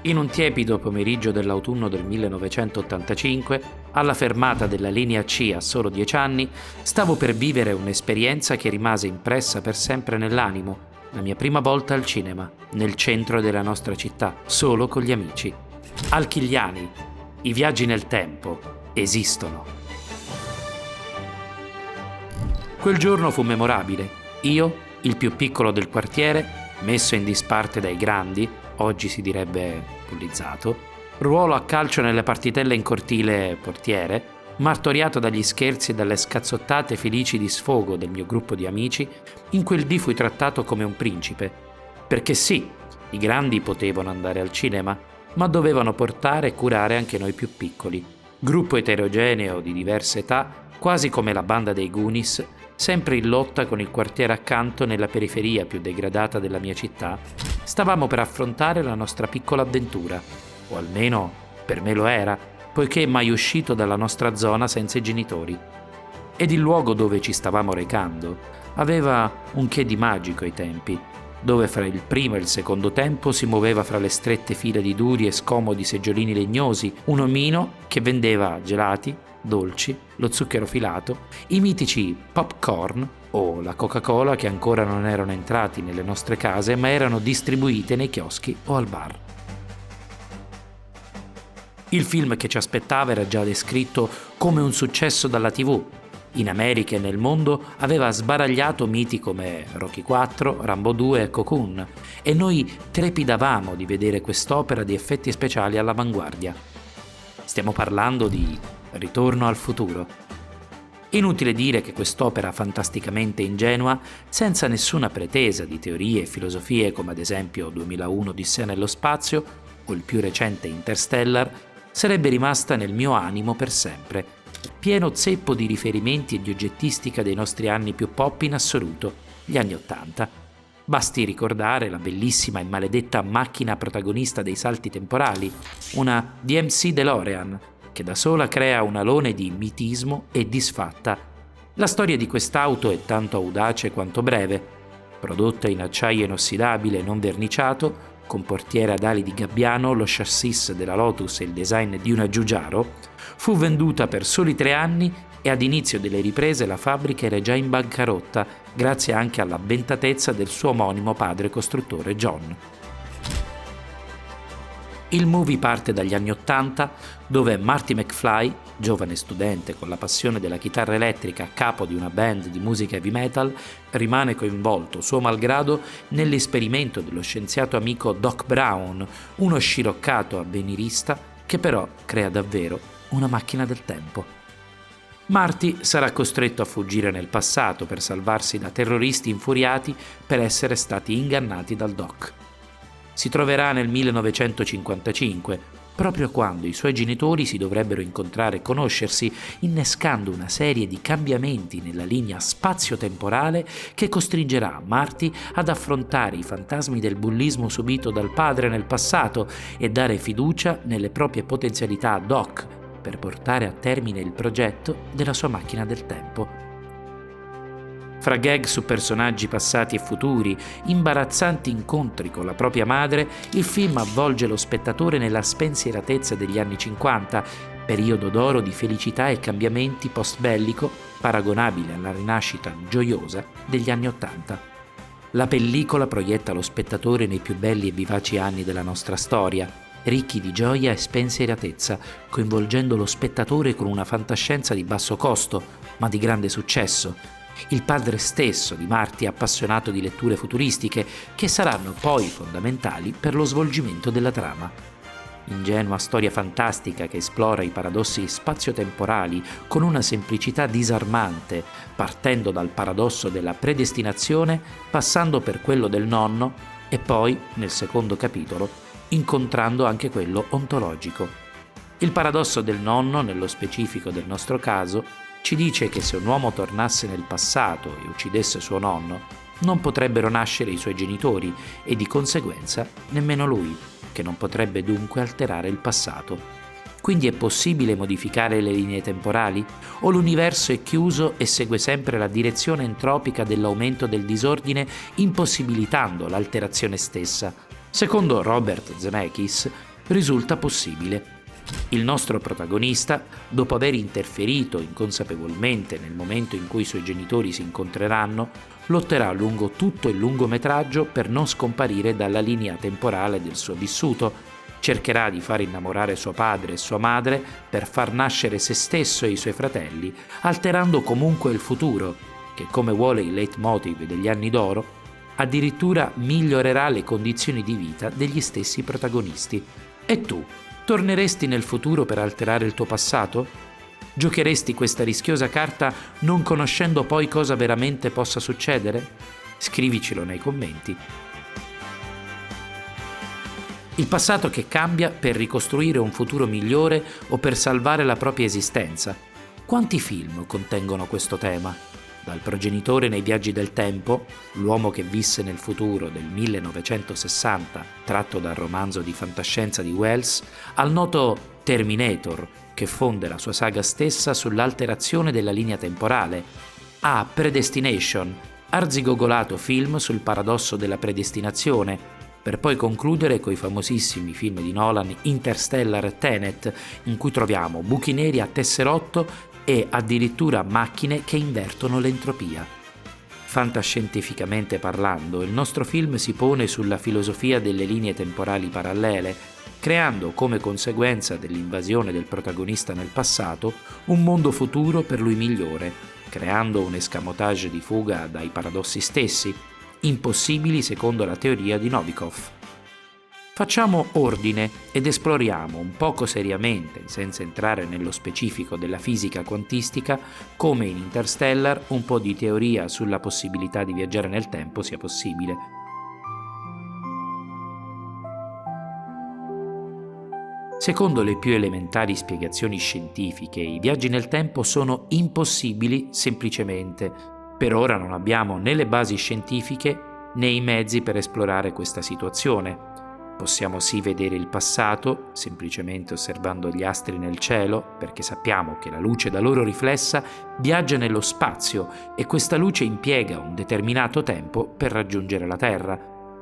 In un tiepido pomeriggio dell'autunno del 1985, alla fermata della linea C a solo 10 anni, stavo per vivere un'esperienza che rimase impressa per sempre nell'animo. La mia prima volta al cinema, nel centro della nostra città, solo con gli amici. Al Chigliani, i viaggi nel tempo esistono. Quel giorno fu memorabile. Io, il più piccolo del quartiere, messo in disparte dai grandi, oggi si direbbe bullizzato, ruolo a calcio nelle partitelle in cortile portiere, martoriato dagli scherzi e dalle scazzottate felici di sfogo del mio gruppo di amici, in quel dì fui trattato come un principe. Perché sì, i grandi potevano andare al cinema, ma dovevano portare e curare anche noi più piccoli. Gruppo eterogeneo di diverse età, quasi come la banda dei Goonies, sempre in lotta con il quartiere accanto nella periferia più degradata della mia città, stavamo per affrontare la nostra piccola avventura, o almeno per me lo era, poiché mai uscito dalla nostra zona senza i genitori. Ed il luogo dove ci stavamo recando aveva un che di magico ai tempi, dove fra il primo e il secondo tempo si muoveva fra le strette file di duri e scomodi seggiolini legnosi un omino che vendeva gelati, dolci, lo zucchero filato, i mitici popcorn o la Coca-Cola che ancora non erano entrati nelle nostre case ma erano distribuite nei chioschi o al bar. Il film che ci aspettava era già descritto come un successo dalla TV. In America e nel mondo aveva sbaragliato miti come Rocky IV, Rambo 2 e Cocoon, e noi trepidavamo di vedere quest'opera di effetti speciali all'avanguardia. Stiamo parlando di Ritorno al futuro. Inutile dire che quest'opera fantasticamente ingenua, senza nessuna pretesa di teorie e filosofie come ad esempio 2001 Odissea nello spazio o il più recente Interstellar, sarebbe rimasta nel mio animo per sempre, pieno zeppo di riferimenti e di oggettistica dei nostri anni più pop in assoluto, gli anni '80. Basti ricordare la bellissima e maledetta macchina protagonista dei salti temporali, una DMC DeLorean, che da sola crea un alone di mitismo e disfatta. La storia di quest'auto è tanto audace quanto breve. Prodotta in acciaio inossidabile non verniciato, con portiere ad ali di gabbiano, lo chassis della Lotus e il design di una Giugiaro, fu venduta per soli 3 anni e ad inizio delle riprese la fabbrica era già in bancarotta, grazie anche all'avventatezza del suo omonimo padre costruttore John. Il movie parte dagli anni '80, dove Marty McFly, giovane studente con la passione della chitarra elettrica a capo di una band di musica heavy metal, rimane coinvolto, suo malgrado, nell'esperimento dello scienziato amico Doc Brown, uno sciroccato avvenirista che però crea davvero una macchina del tempo. Marty sarà costretto a fuggire nel passato per salvarsi da terroristi infuriati per essere stati ingannati dal Doc. Si troverà nel 1955, proprio quando i suoi genitori si dovrebbero incontrare e conoscersi, innescando una serie di cambiamenti nella linea spazio-temporale che costringerà Marty ad affrontare i fantasmi del bullismo subito dal padre nel passato e dare fiducia nelle proprie potenzialità a Doc per portare a termine il progetto della sua macchina del tempo. Fra gag su personaggi passati e futuri, imbarazzanti incontri con la propria madre, il film avvolge lo spettatore nella spensieratezza degli anni '50, periodo d'oro di felicità e cambiamenti post-bellico, paragonabile alla rinascita gioiosa degli anni '80. La pellicola proietta lo spettatore nei più belli e vivaci anni della nostra storia, ricchi di gioia e spensieratezza, coinvolgendo lo spettatore con una fantascienza di basso costo, ma di grande successo. Il padre stesso di Marty appassionato di letture futuristiche che saranno poi fondamentali per lo svolgimento della trama. Ingenua storia fantastica che esplora i paradossi spazio-temporali con una semplicità disarmante, partendo dal paradosso della predestinazione, passando per quello del nonno e poi, nel secondo capitolo, incontrando anche quello ontologico. Il paradosso del nonno, nello specifico del nostro caso, ci dice che se un uomo tornasse nel passato e uccidesse suo nonno, non potrebbero nascere i suoi genitori e di conseguenza nemmeno lui, che non potrebbe dunque alterare il passato. Quindi è possibile modificare le linee temporali? O l'universo è chiuso e segue sempre la direzione entropica dell'aumento del disordine, impossibilitando l'alterazione stessa? Secondo Robert Zemeckis, risulta possibile. Il nostro protagonista, dopo aver interferito inconsapevolmente nel momento in cui i suoi genitori si incontreranno, lotterà lungo tutto il lungometraggio per non scomparire dalla linea temporale del suo vissuto. Cercherà di far innamorare suo padre e sua madre per far nascere se stesso e i suoi fratelli, alterando comunque il futuro, che, come vuole il leitmotiv degli anni d'oro, addirittura migliorerà le condizioni di vita degli stessi protagonisti. E tu, torneresti nel futuro per alterare il tuo passato? Giocheresti questa rischiosa carta non conoscendo poi cosa veramente possa succedere? Scrivicelo nei commenti. Il passato che cambia per ricostruire un futuro migliore o per salvare la propria esistenza. Quanti film contengono questo tema? Dal progenitore nei viaggi del tempo, l'uomo che visse nel futuro del 1960, tratto dal romanzo di fantascienza di Wells, al noto Terminator, che fonde la sua saga stessa sull'alterazione della linea temporale, a Predestination, arzigogolato film sul paradosso della predestinazione, per poi concludere coi famosissimi film di Nolan Interstellar e Tenet, in cui troviamo buchi neri a tesserotto e addirittura macchine che invertono l'entropia. Fantascientificamente parlando, il nostro film si pone sulla filosofia delle linee temporali parallele, creando come conseguenza dell'invasione del protagonista nel passato un mondo futuro per lui migliore, creando un escamotage di fuga dai paradossi stessi, impossibili secondo la teoria di Novikov. Facciamo ordine ed esploriamo un poco seriamente, senza entrare nello specifico della fisica quantistica, come in Interstellar un po' di teoria sulla possibilità di viaggiare nel tempo sia possibile. Secondo le più elementari spiegazioni scientifiche, i viaggi nel tempo sono impossibili semplicemente. Per ora non abbiamo né le basi scientifiche né i mezzi per esplorare questa situazione. Possiamo sì vedere il passato, semplicemente osservando gli astri nel cielo, perché sappiamo che la luce da loro riflessa viaggia nello spazio e questa luce impiega un determinato tempo per raggiungere la Terra.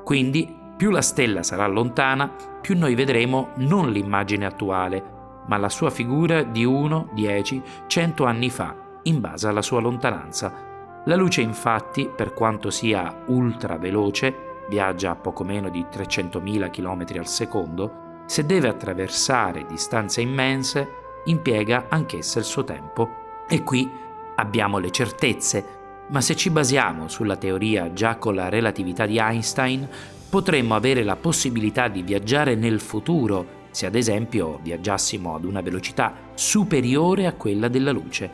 Quindi, più la stella sarà lontana, più noi vedremo non l'immagine attuale, ma la sua figura di 1, 10, 100 anni fa, in base alla sua lontananza. La luce infatti, per quanto sia ultra veloce, viaggia a poco meno di 300.000 km al secondo, se deve attraversare distanze immense, impiega anch'essa il suo tempo. E qui abbiamo le certezze, ma se ci basiamo sulla teoria già con la relatività di Einstein, potremmo avere la possibilità di viaggiare nel futuro, se ad esempio viaggiassimo ad una velocità superiore a quella della luce.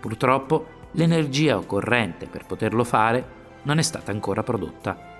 Purtroppo, l'energia occorrente per poterlo fare non è stata ancora prodotta.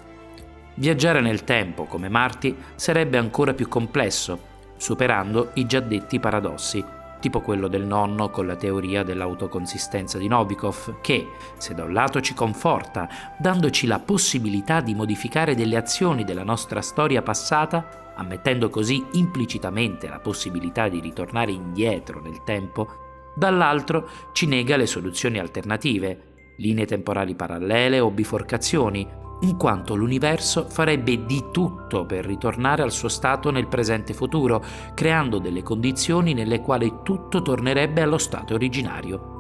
Viaggiare nel tempo, come Marty, sarebbe ancora più complesso, superando i già detti paradossi, tipo quello del nonno con la teoria dell'autoconsistenza di Novikov, che, se da un lato ci conforta, dandoci la possibilità di modificare delle azioni della nostra storia passata, ammettendo così implicitamente la possibilità di ritornare indietro nel tempo, dall'altro ci nega le soluzioni alternative, linee temporali parallele o biforcazioni, in quanto l'universo farebbe di tutto per ritornare al suo stato nel presente futuro, creando delle condizioni nelle quali tutto tornerebbe allo stato originario.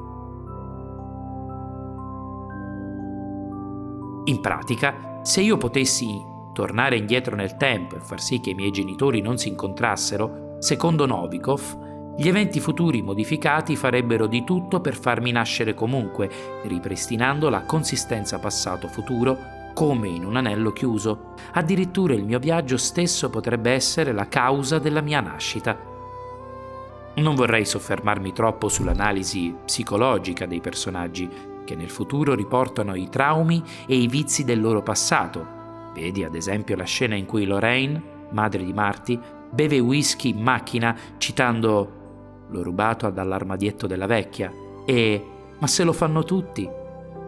In pratica, se io potessi tornare indietro nel tempo e far sì che i miei genitori non si incontrassero, secondo Novikov, gli eventi futuri modificati farebbero di tutto per farmi nascere comunque, ripristinando la consistenza passato-futuro come in un anello chiuso. Addirittura il mio viaggio stesso potrebbe essere la causa della mia nascita. Non vorrei soffermarmi troppo sull'analisi psicologica dei personaggi, che nel futuro riportano i traumi e i vizi del loro passato. Vedi ad esempio la scena in cui Lorraine, madre di Marty, beve whisky in macchina citando «l'ho rubato dall'armadietto della vecchia» e «ma se lo fanno tutti»,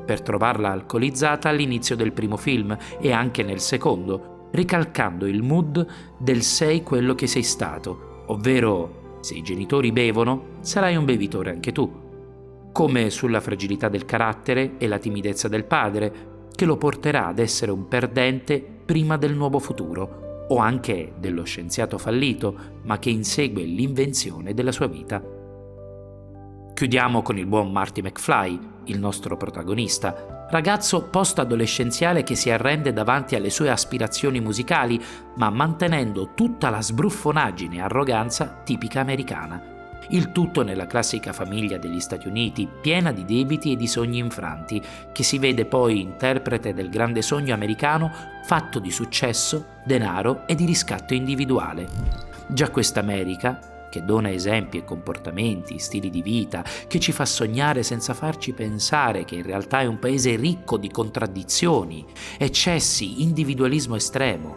per trovarla alcolizzata all'inizio del primo film e anche nel secondo, ricalcando il mood del sei quello che sei stato, ovvero se i genitori bevono, sarai un bevitore anche tu, come sulla fragilità del carattere e la timidezza del padre, che lo porterà ad essere un perdente prima del nuovo futuro. o anche dello scienziato fallito, ma che insegue l'invenzione della sua vita. Chiudiamo con il buon Marty McFly, il nostro protagonista, ragazzo post-adolescenziale che si arrende davanti alle sue aspirazioni musicali, ma mantenendo tutta la sbruffonaggine e arroganza tipica americana. Il tutto nella classica famiglia degli Stati Uniti, piena di debiti e di sogni infranti, che si vede poi interprete del grande sogno americano fatto di successo, denaro e di riscatto individuale. Già questa America, che dona esempi e comportamenti, stili di vita, che ci fa sognare senza farci pensare che in realtà è un paese ricco di contraddizioni, eccessi, individualismo estremo.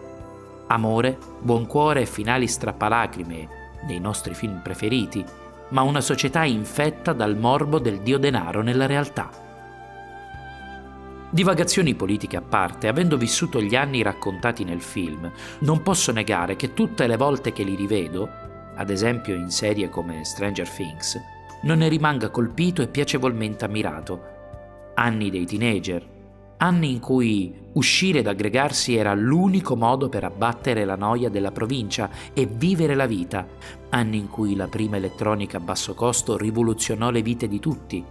Amore, buon cuore e finali strappalacrime dei nostri film preferiti, ma una società infetta dal morbo del dio denaro nella realtà. Divagazioni politiche a parte, avendo vissuto gli anni raccontati nel film, non posso negare che tutte le volte che li rivedo, ad esempio in serie come Stranger Things, non ne rimanga colpito e piacevolmente ammirato. Anni dei teenager, anni in cui uscire ed aggregarsi era l'unico modo per abbattere la noia della provincia e vivere la vita, anni in cui la prima elettronica a basso costo rivoluzionò le vite di tutti,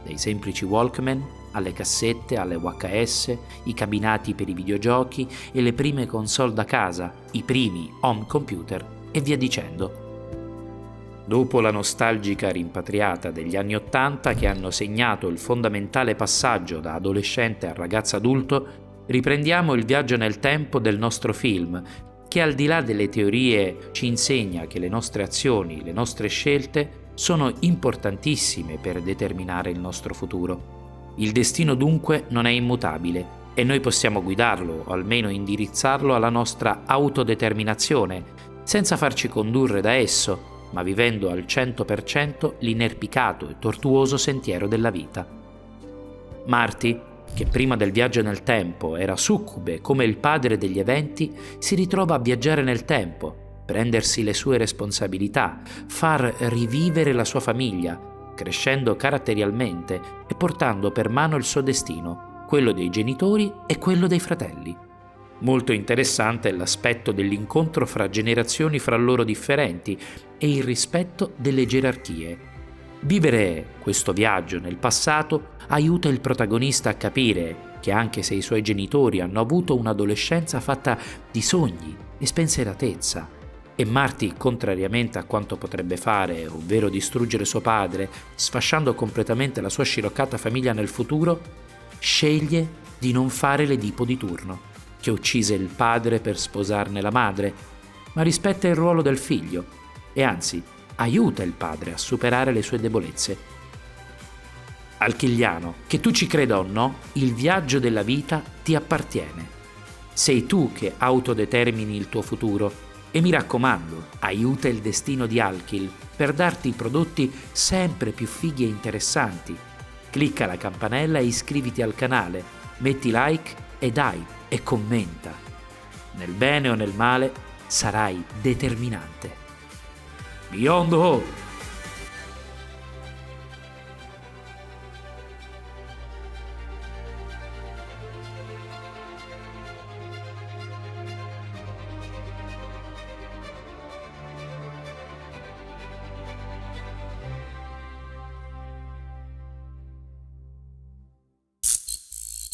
dai semplici Walkman alle cassette, alle VHS, i cabinati per i videogiochi e le prime console da casa, i primi home computer e via dicendo. Dopo la nostalgica rimpatriata degli anni '80 che hanno segnato il fondamentale passaggio da adolescente a ragazzo adulto, riprendiamo il viaggio nel tempo del nostro film, che al di là delle teorie ci insegna che le nostre azioni, le nostre scelte sono importantissime per determinare il nostro futuro. Il destino dunque non è immutabile e noi possiamo guidarlo o almeno indirizzarlo alla nostra autodeterminazione, senza farci condurre da esso, ma vivendo al 100% l'inerpicato e tortuoso sentiero della vita. Marty, che prima del viaggio nel tempo era succube come il padre degli eventi, si ritrova a viaggiare nel tempo, prendersi le sue responsabilità, far rivivere la sua famiglia, crescendo caratterialmente e portando per mano il suo destino, quello dei genitori e quello dei fratelli. Molto interessante è l'aspetto dell'incontro fra generazioni fra loro differenti e il rispetto delle gerarchie. Vivere questo viaggio nel passato aiuta il protagonista a capire che anche se i suoi genitori hanno avuto un'adolescenza fatta di sogni e spensieratezza, e Marty, contrariamente a quanto potrebbe fare, ovvero distruggere suo padre, sfasciando completamente la sua sciroccata famiglia nel futuro, sceglie di non fare l'Edipo di turno, che uccise il padre per sposarne la madre, ma rispetta il ruolo del figlio e anzi aiuta il padre a superare le sue debolezze. Alchigliano, che tu ci creda o no, il viaggio della vita ti appartiene. Sei tu che autodetermini il tuo futuro e mi raccomando, aiuta il destino di Alkil per darti prodotti sempre più fighi e interessanti. Clicca la campanella e iscriviti al canale, metti like e dai e commenta. Nel bene o nel male sarai determinante. Beyond Hope!